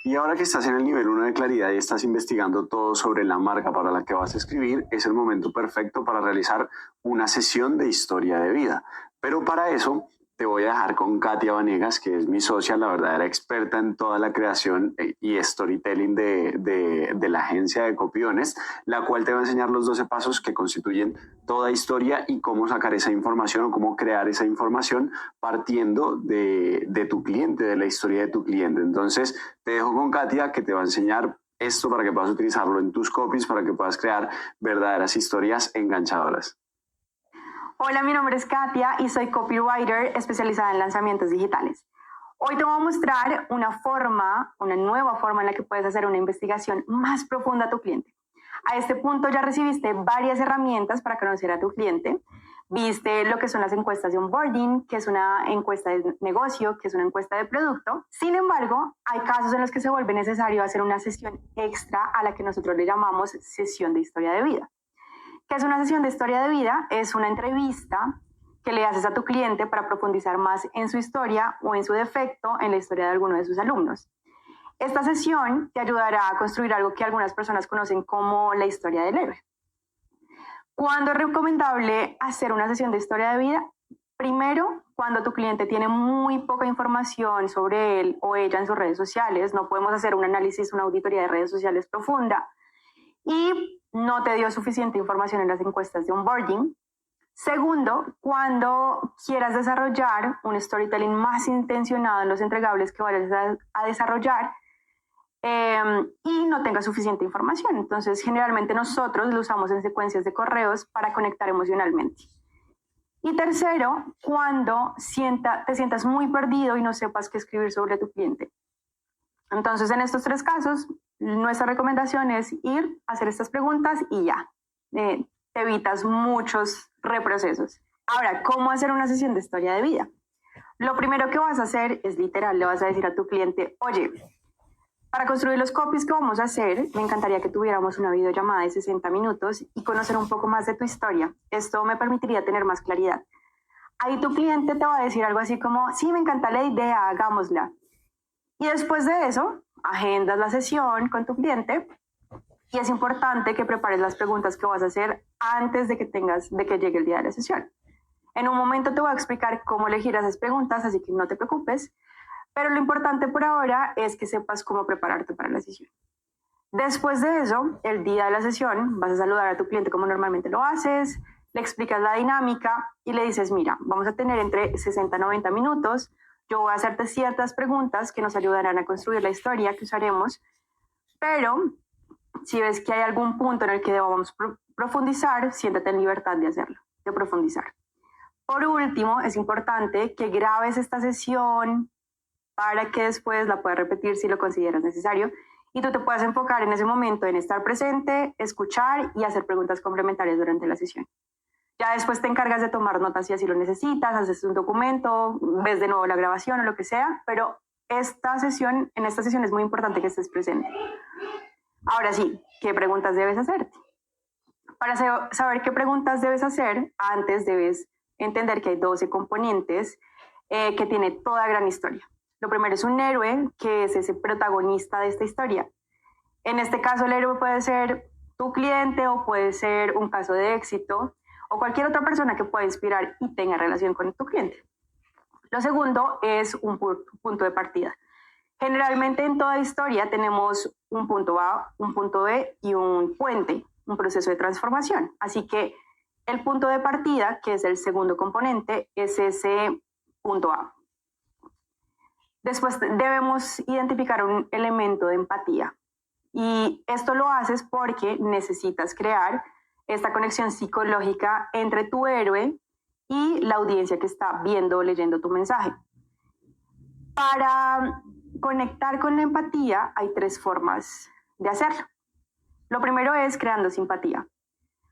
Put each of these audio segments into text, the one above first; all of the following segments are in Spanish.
Y ahora que estás en el nivel 1 de claridad y estás investigando todo sobre la marca para la que vas a escribir, es el momento perfecto para realizar una sesión de historia de vida. Pero para eso te voy a dejar con Katia Vanegas, que es mi socia, la verdadera experta en toda la creación y storytelling de la agencia de Copy Honest, la cual te va a enseñar los 12 pasos que constituyen toda historia y cómo sacar esa información o cómo crear esa información partiendo de tu cliente, de la historia de tu cliente. Entonces, te dejo con Katia, que te va a enseñar esto para que puedas utilizarlo en tus copies, para que puedas crear verdaderas historias enganchadoras. Hola, mi nombre es Katia y soy copywriter especializada en lanzamientos digitales. Hoy te voy a mostrar una nueva forma en la que puedes hacer una investigación más profunda a tu cliente. A este punto ya recibiste varias herramientas para conocer a tu cliente. Viste lo que son las encuestas de onboarding, que es una encuesta de negocio, que es una encuesta de producto. Sin embargo, hay casos en los que se vuelve necesario hacer una sesión extra a la que nosotros le llamamos sesión de historia de vida. ¿Qué es una sesión de historia de vida? Es una entrevista que le haces a tu cliente para profundizar más en su historia o en su defecto en la historia de alguno de sus alumnos. Esta sesión te ayudará a construir algo que algunas personas conocen como la historia del héroe. ¿Cuándo es recomendable hacer una sesión de historia de vida? Primero, cuando tu cliente tiene muy poca información sobre él o ella en sus redes sociales, no podemos hacer un análisis, una auditoría de redes sociales profunda, y no te dio suficiente información en las encuestas de onboarding. Segundo, cuando quieras desarrollar un storytelling más intencionado en los entregables que vayas a desarrollar y no tengas suficiente información. Entonces, generalmente nosotros lo usamos en secuencias de correos para conectar emocionalmente. Y tercero, cuando te sientas muy perdido y no sepas qué escribir sobre tu cliente. Entonces, en estos tres casos, nuestra recomendación es ir a hacer estas preguntas y ya. Te evitas muchos reprocesos. Ahora, ¿cómo hacer una sesión de historia de vida? Lo primero que vas a hacer es literal, le vas a decir a tu cliente, oye, para construir los copies que vamos a hacer, me encantaría que tuviéramos una videollamada de 60 minutos y conocer un poco más de tu historia. Esto me permitiría tener más claridad. Ahí tu cliente te va a decir algo así como, sí, me encanta la idea, hagámosla. Y después de eso, agendas la sesión con tu cliente y es importante que prepares las preguntas que vas a hacer antes de que llegue el día de la sesión. En un momento te voy a explicar cómo elegir esas preguntas, así que no te preocupes, pero lo importante por ahora es que sepas cómo prepararte para la sesión. Después de eso, el día de la sesión, vas a saludar a tu cliente como normalmente lo haces, le explicas la dinámica y le dices, mira, vamos a tener entre 60 y 90 minutos, yo voy a hacerte ciertas preguntas que nos ayudarán a construir la historia que usaremos, pero si ves que hay algún punto en el que debamos profundizar, siéntate en libertad de hacerlo, de profundizar. Por último, es importante que grabes esta sesión para que después la puedas repetir si lo consideras necesario y tú te puedas enfocar en ese momento en estar presente, escuchar y hacer preguntas complementarias durante la sesión. Ya después te encargas de tomar notas si así lo necesitas, haces un documento, ves de nuevo la grabación o lo que sea, pero en esta sesión es muy importante que estés presente. Ahora sí, ¿qué preguntas debes hacerte? Para saber qué preguntas debes hacer, antes debes entender que hay 12 componentes que tiene toda gran historia. Lo primero es un héroe, que es ese protagonista de esta historia. En este caso, el héroe puede ser tu cliente o puede ser un caso de éxito o cualquier otra persona que pueda inspirar y tenga relación con tu cliente. Lo segundo es un punto de partida. Generalmente en toda historia tenemos un punto A, un punto B y un puente, un proceso de transformación. Así que el punto de partida, que es el segundo componente, es ese punto A. Después debemos identificar un elemento de empatía. Y esto lo haces porque necesitas crear esta conexión psicológica entre tu héroe y la audiencia que está viendo o leyendo tu mensaje. Para conectar con la empatía hay 3 formas de hacerlo. Lo primero es creando simpatía.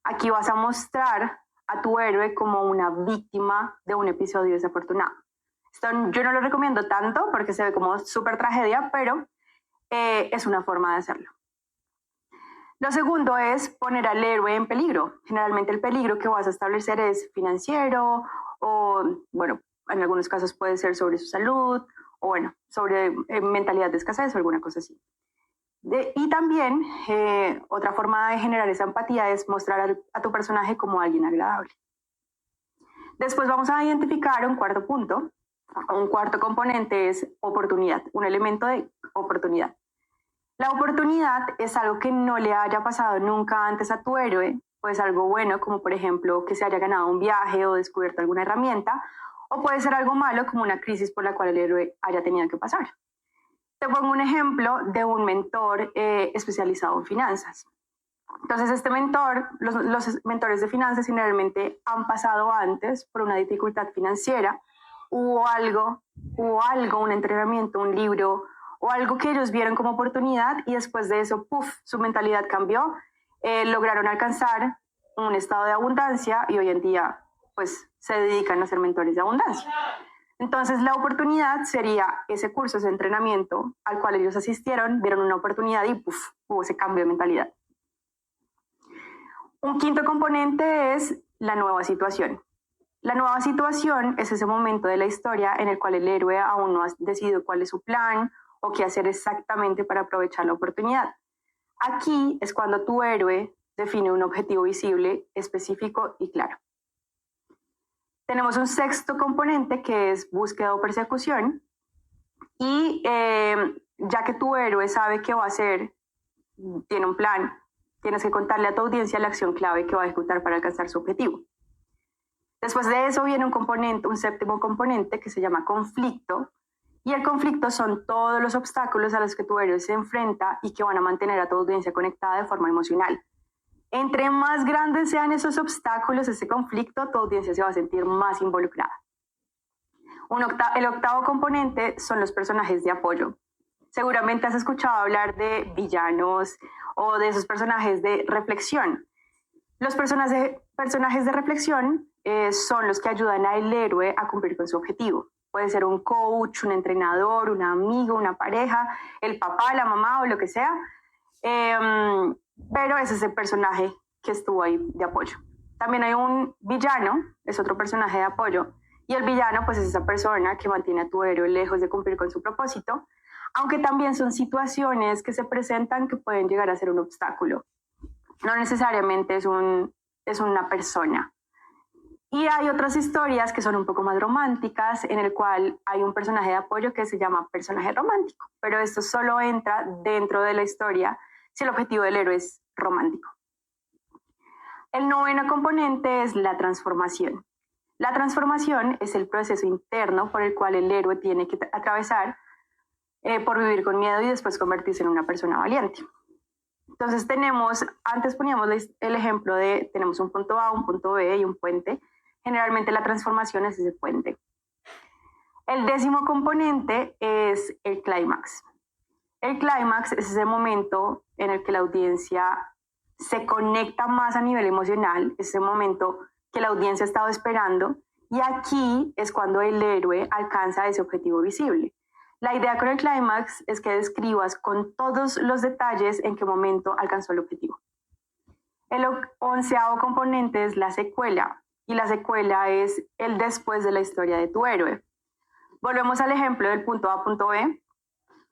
Aquí vas a mostrar a tu héroe como una víctima de un episodio desafortunado. Esto yo no lo recomiendo tanto porque se ve como súper tragedia, pero es una forma de hacerlo. Lo segundo es poner al héroe en peligro. Generalmente el peligro que vas a establecer es financiero o, bueno, en algunos casos puede ser sobre su salud o bueno, sobre mentalidad de escasez o alguna cosa así. Y también otra forma de generar esa empatía es mostrar a tu personaje como alguien agradable. Después vamos a identificar un cuarto punto. Un cuarto componente es oportunidad, un elemento de oportunidad. La oportunidad es algo que no le haya pasado nunca antes a tu héroe, pues algo bueno, como por ejemplo que se haya ganado un viaje o descubierto alguna herramienta, o puede ser algo malo, como una crisis por la cual el héroe haya tenido que pasar. Te pongo un ejemplo de un mentor especializado en finanzas. Entonces, este mentor, los mentores de finanzas generalmente han pasado antes por una dificultad financiera, hubo algo, un entrenamiento, un libro, o algo que ellos vieron como oportunidad y después de eso, ¡puf!, su mentalidad cambió, lograron alcanzar un estado de abundancia y hoy en día, pues, se dedican a ser mentores de abundancia. Entonces, la oportunidad sería ese curso, ese entrenamiento al cual ellos asistieron, vieron una oportunidad y ¡puf!, hubo ese cambio de mentalidad. Un quinto componente es la nueva situación. La nueva situación es ese momento de la historia en el cual el héroe aún no ha decidido cuál es su plan o qué hacer exactamente para aprovechar la oportunidad. Aquí es cuando tu héroe define un objetivo visible, específico y claro. Tenemos un sexto componente que es búsqueda o persecución y ya que tu héroe sabe qué va a hacer, tiene un plan, tienes que contarle a tu audiencia la acción clave que va a ejecutar para alcanzar su objetivo. Después de eso viene un séptimo componente que se llama conflicto, y el conflicto son todos los obstáculos a los que tu héroe se enfrenta y que van a mantener a tu audiencia conectada de forma emocional. Entre más grandes sean esos obstáculos, ese conflicto, tu audiencia se va a sentir más involucrada. El octavo componente son los personajes de apoyo. Seguramente has escuchado hablar de villanos o de esos personajes de reflexión. Los personajes de reflexión son los que ayudan al héroe a cumplir con su objetivo. Puede ser un coach, un entrenador, un amigo, una pareja, el papá, la mamá o lo que sea. Pero ese es el personaje que estuvo ahí de apoyo. También hay un villano, es otro personaje de apoyo. Y el villano pues es esa persona que mantiene a tu héroe lejos de cumplir con su propósito, aunque también son situaciones que se presentan que pueden llegar a ser un obstáculo. No necesariamente es una persona. Y hay otras historias que son un poco más románticas, en el cual hay un personaje de apoyo que se llama personaje romántico, pero esto solo entra dentro de la historia si el objetivo del héroe es romántico. El noveno componente es la transformación. La transformación es el proceso interno por el cual el héroe tiene que atravesar por vivir con miedo y después convertirse en una persona valiente. Entonces antes poníamos el ejemplo de tenemos un punto A, un punto B y un puente. Generalmente la transformación es ese puente. El décimo componente es el clímax. El clímax es ese momento en el que la audiencia se conecta más a nivel emocional, es ese momento que la audiencia ha estado esperando, y aquí es cuando el héroe alcanza ese objetivo visible. La idea con el clímax es que describas con todos los detalles en qué momento alcanzó el objetivo. El onceavo componente es la secuela. Y la secuela es el después de la historia de tu héroe. Volvemos al ejemplo del punto A, punto B,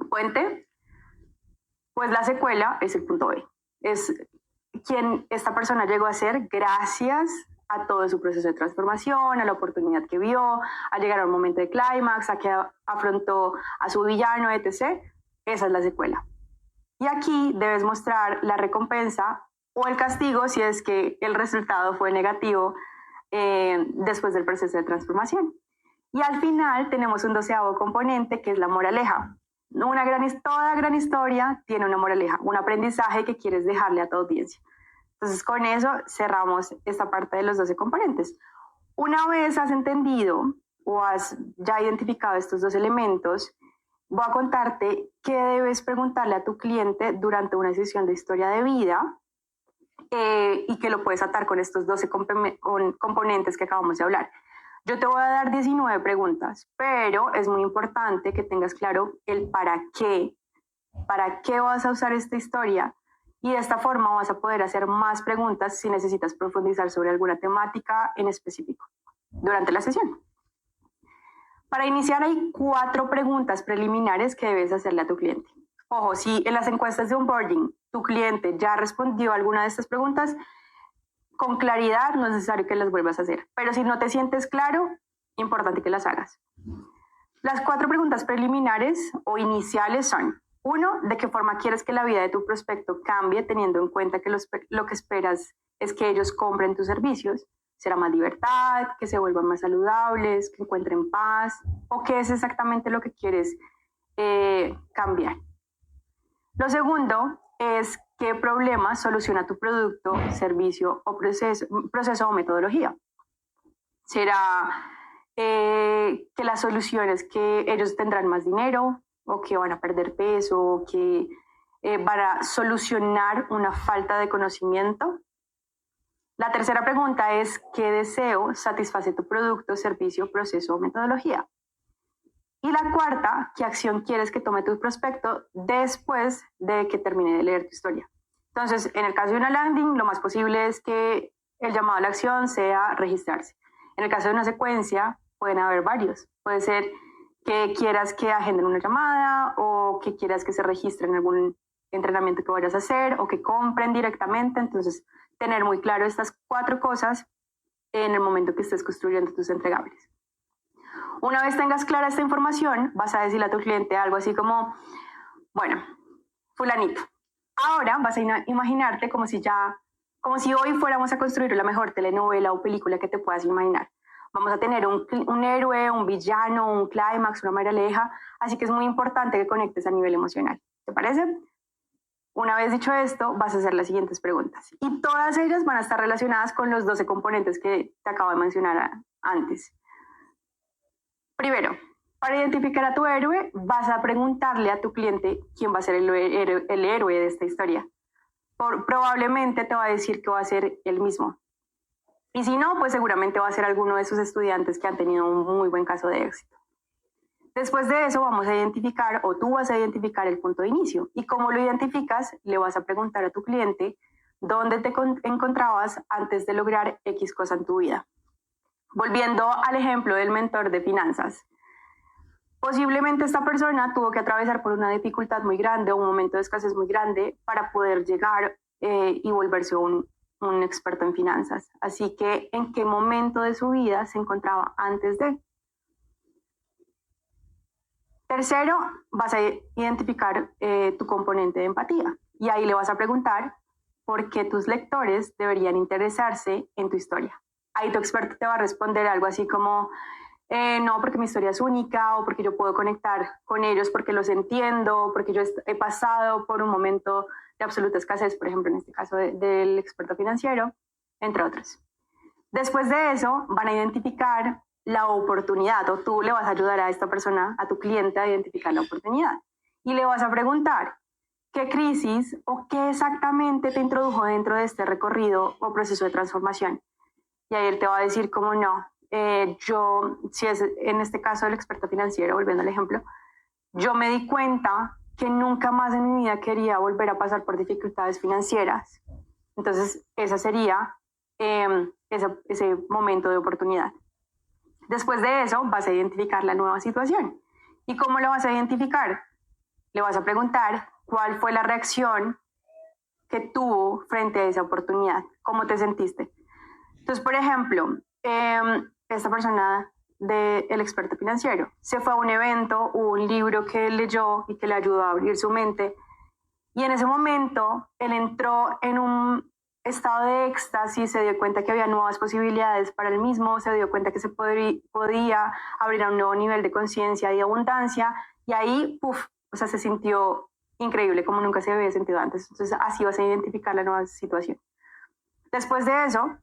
puente. Pues la secuela es el punto B. Es quien esta persona llegó a ser gracias a todo su proceso de transformación, a la oportunidad que vio, a llegar a un momento de clímax, a que afrontó a su villano, etc. Esa es la secuela. Y aquí debes mostrar la recompensa o el castigo si es que el resultado fue negativo después del proceso de transformación. Y al final tenemos un doceavo componente que es la moraleja. Toda gran historia tiene una moraleja, un aprendizaje que quieres dejarle a tu audiencia. Entonces con eso cerramos esta parte de los 12 componentes. Una vez has entendido o has ya identificado estos dos elementos, voy a contarte qué debes preguntarle a tu cliente durante una sesión de historia de vida y que lo puedes atar con estos 12 componentes que acabamos de hablar. Yo te voy a dar 19 preguntas, pero es muy importante que tengas claro el para qué vas a usar esta historia, y de esta forma vas a poder hacer más preguntas si necesitas profundizar sobre alguna temática en específico durante la sesión. Para iniciar hay 4 preguntas preliminares que debes hacerle a tu cliente. Ojo, si en las encuestas de onboarding tu cliente ya respondió a alguna de estas preguntas, con claridad no es necesario que las vuelvas a hacer. Pero si no te sientes claro, importante que las hagas. Las 4 preguntas preliminares o iniciales son: 1, ¿de qué forma quieres que la vida de tu prospecto cambie teniendo en cuenta que lo que esperas es que ellos compren tus servicios? ¿Será más libertad, que se vuelvan más saludables, que encuentren paz? ¿O qué es exactamente lo que quieres cambiar? Lo segundo es qué problema soluciona tu producto, servicio o proceso o metodología. ¿Será que la solución es que ellos tendrán más dinero, o que van a perder peso, o que van a solucionar una falta de conocimiento? La tercera pregunta es ¿qué deseo satisface tu producto, servicio, proceso o metodología? Y la cuarta, ¿qué acción quieres que tome tu prospecto después de que termine de leer tu historia? Entonces, en el caso de una landing, lo más posible es que el llamado a la acción sea registrarse. En el caso de una secuencia, pueden haber varios. Puede ser que quieras que agenden una llamada, o que quieras que se registren en algún entrenamiento que vayas a hacer, o que compren directamente. Entonces, tener muy claro estas 4 cosas en el momento que estés construyendo tus entregables. Una vez tengas clara esta información, vas a decirle a tu cliente algo así como: bueno, fulanito, ahora vas a imaginarte como si hoy fuéramos a construir la mejor telenovela o película que te puedas imaginar. Vamos a tener un héroe, un villano, un clímax, una moraleja, así que es muy importante que conectes a nivel emocional. ¿Te parece? Una vez dicho esto, vas a hacer las siguientes preguntas. Y todas ellas van a estar relacionadas con los 12 componentes que te acabo de mencionar antes. Primero, para identificar a tu héroe, vas a preguntarle a tu cliente quién va a ser el héroe de esta historia. Probablemente te va a decir que va a ser él mismo. Y si no, pues seguramente va a ser alguno de sus estudiantes que han tenido un muy buen caso de éxito. Después de eso vamos a identificar, o tú vas a identificar, el punto de inicio. ¿Y cómo lo identificas? Le vas a preguntar a tu cliente dónde te encontrabas antes de lograr X cosa en tu vida. Volviendo al ejemplo del mentor de finanzas. Posiblemente esta persona tuvo que atravesar por una dificultad muy grande o un momento de escasez muy grande para poder llegar y volverse un experto en finanzas. Así que, ¿en qué momento de su vida se encontraba antes de? Tercero, vas a identificar tu componente de empatía. Y ahí le vas a preguntar por qué tus lectores deberían interesarse en tu historia. Ahí tu experto te va a responder algo así como: no, porque mi historia es única, o porque yo puedo conectar con ellos, porque los entiendo, porque yo he pasado por un momento de absoluta escasez, por ejemplo, en este caso del experto financiero, entre otros. Después de eso, van a identificar la oportunidad, o tú le vas a ayudar a esta persona, a tu cliente, a identificar la oportunidad. Y le vas a preguntar: ¿qué crisis o qué exactamente te introdujo dentro de este recorrido o proceso de transformación? Y ahí él te va a decir como: no, si es en este caso el experto financiero, volviendo al ejemplo, yo me di cuenta que nunca más en mi vida quería volver a pasar por dificultades financieras. Entonces, esa sería ese momento de oportunidad. Después de eso, vas a identificar la nueva situación. ¿Y cómo lo vas a identificar? Le vas a preguntar cuál fue la reacción que tuvo frente a esa oportunidad. ¿Cómo te sentiste? Entonces, por ejemplo, esta persona del experto financiero se fue a un evento, un libro que leyó y que le ayudó a abrir su mente, y en ese momento él entró en un estado de éxtasis, se dio cuenta que había nuevas posibilidades para él mismo, se dio cuenta que se podía abrir a un nuevo nivel de conciencia y abundancia, y ahí, se sintió increíble, como nunca se había sentido antes. Entonces, así vas a identificar la nueva situación. Después de eso,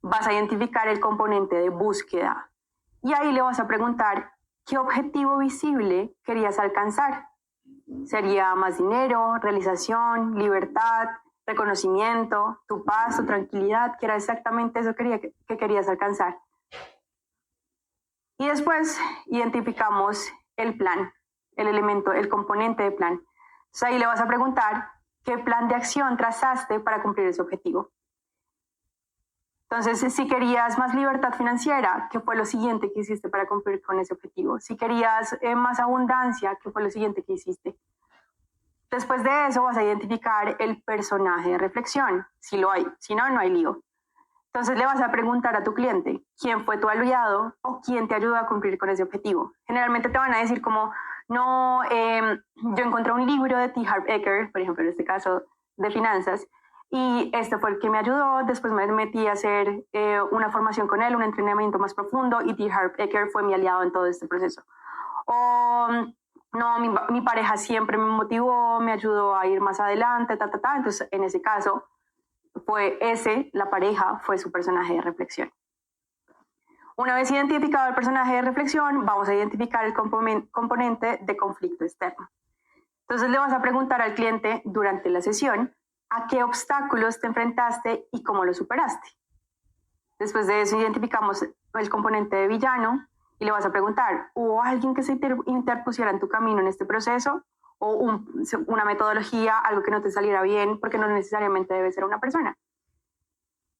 vas a identificar el componente de búsqueda, y ahí le vas a preguntar qué objetivo visible querías alcanzar. ¿Sería más dinero, realización, libertad, reconocimiento, tu paz, tu tranquilidad? Que era exactamente eso que querías alcanzar. Y después identificamos el plan, el elemento, el componente de plan. Entonces ahí le vas a preguntar qué plan de acción trazaste para cumplir ese objetivo. Entonces, si querías más libertad financiera, ¿qué fue lo siguiente que hiciste para cumplir con ese objetivo? Si querías más abundancia, ¿qué fue lo siguiente que hiciste? Después de eso vas a identificar el personaje de reflexión, si lo hay, si no, no hay lío. Entonces le vas a preguntar a tu cliente quién fue tu aliado o quién te ayudó a cumplir con ese objetivo. Generalmente te van a decir como, no, yo encontré un libro de T. Harv Eker, por ejemplo, en este caso de finanzas, y este fue el que me ayudó. Después me metí a hacer una formación con él, un entrenamiento más profundo, y T. Harv Eker fue mi aliado en todo este proceso. O no, mi pareja siempre me motivó, me ayudó a ir más adelante, Entonces, en ese caso, la pareja fue su personaje de reflexión. Una vez identificado el personaje de reflexión, vamos a identificar el componente de conflicto externo. Entonces le vas a preguntar al cliente durante la sesión a qué obstáculos te enfrentaste y cómo lo superaste. Después de eso identificamos el componente de villano y le vas a preguntar, ¿hubo alguien que se interpusiera en tu camino en este proceso? O una metodología, algo que no te saliera bien, porque no necesariamente debe ser una persona.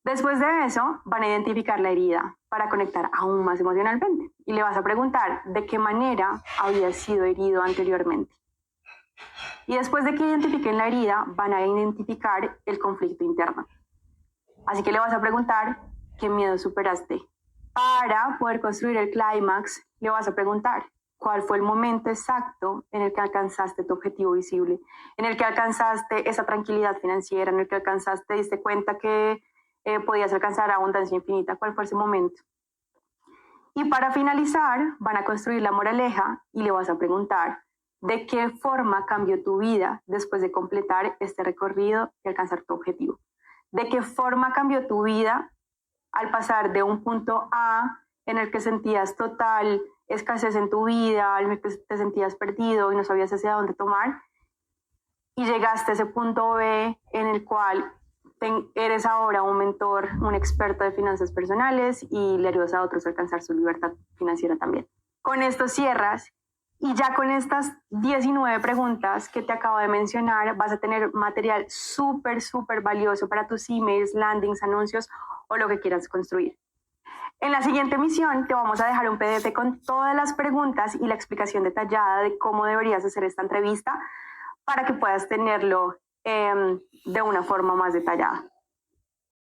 Después de eso, van a identificar la herida para conectar aún más emocionalmente. Y le vas a preguntar de qué manera había sido herido anteriormente. Y después de que identifiquen la herida, van a identificar el conflicto interno. Así que le vas a preguntar qué miedo superaste. Para poder construir el clímax, le vas a preguntar cuál fue el momento exacto en el que alcanzaste tu objetivo visible, en el que alcanzaste esa tranquilidad financiera, en el que te diste cuenta que podías alcanzar abundancia infinita. ¿Cuál fue ese momento? Y para finalizar, van a construir la moraleja y le vas a preguntar de qué forma cambió tu vida después de completar este recorrido y alcanzar tu objetivo. De qué forma cambió tu vida al pasar de un punto A en el que sentías total escasez en tu vida, en el que te sentías perdido y no sabías hacia dónde tomar, y llegaste a ese punto B en el cual eres ahora un mentor, un experto de finanzas personales y le ayudas a otros a alcanzar su libertad financiera también. Con esto cierras y ya con estas 19 preguntas que te acabo de mencionar vas a tener material súper valioso para tus emails, landings, anuncios o lo que quieras construir. En la siguiente emisión te vamos a dejar un PDF con todas las preguntas y la explicación detallada de cómo deberías hacer esta entrevista para que puedas tenerlo de una forma más detallada.